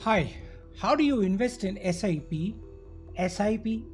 Hi, how do you invest in SIP,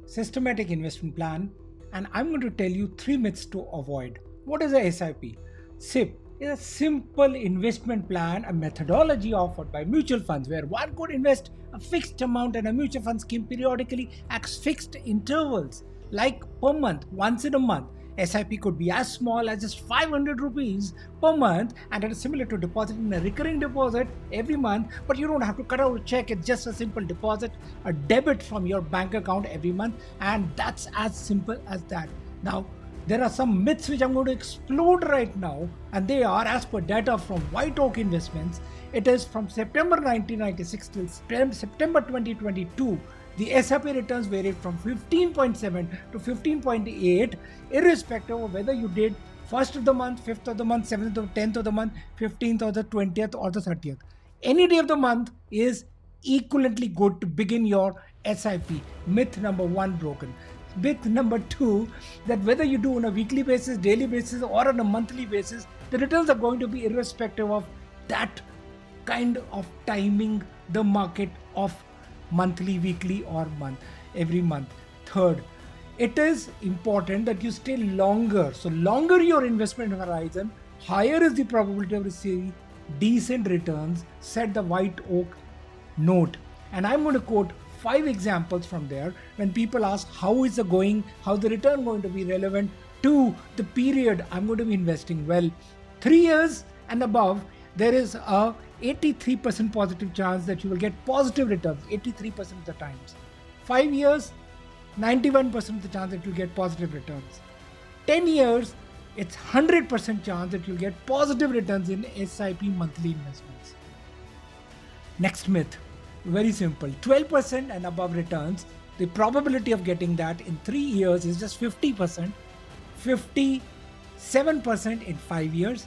Systematic Investment Plan? And I'm going to tell you three myths to avoid. What is a SIP? SIP is a simple investment plan, a methodology offered by mutual funds where one could invest a fixed amount in a mutual fund scheme periodically at fixed intervals, like per month, once in a month. SIP could be as small as just 500 rupees per month, and it is similar to depositing a recurring deposit every month, but you don't have to cut out a check. It's just a simple deposit, a debit from your bank account every month, and that's as simple as that. Now, there are some myths which I'm going to explode right now, and they are, as per data from White Oak Investments, it is from September 1996 till September 2022. The SIP returns varied from 15.7 to 15.8, irrespective of whether you did 1st of the month, 5th of the month, 7th or 10th of the month, 15th or the 20th or the 30th. Any day of the month is equivalently good to begin your SIP. Myth number one broken. Myth number two, that whether you do on a weekly basis, daily basis, or on a monthly basis, the returns are going to be irrespective of that kind of timing the market of monthly, weekly, or every month. Third, it is important that you stay longer. So longer your investment horizon, higher is the probability of receiving decent returns, said the White Oak note. And I'm going to quote 5 examples from there when people ask how the return going to be relevant to the period I'm going to be investing. Well, 3 years and above, there is a 83% positive chance that you will get positive returns 83% of the times. 5 years, 91% of the chance that you'll get positive returns. 10 years, it's 100% chance that you'll get positive returns in SIP monthly investments. Next myth, very simple. 12% and above returns, the probability of getting that in 3 years is just 50%, 57% in 5 years,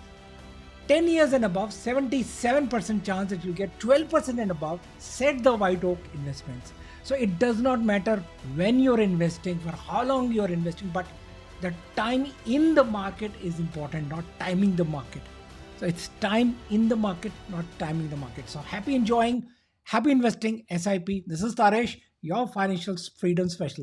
10 years and above, 77% chance that you'll get 12% and above, said the White Oak Investments. So it does not matter when you're investing, for how long you're investing, but the time in the market is important, not timing the market. So it's time in the market, not timing the market. So happy enjoying, happy investing, SIP. This is Taressh, your financial freedom specialist.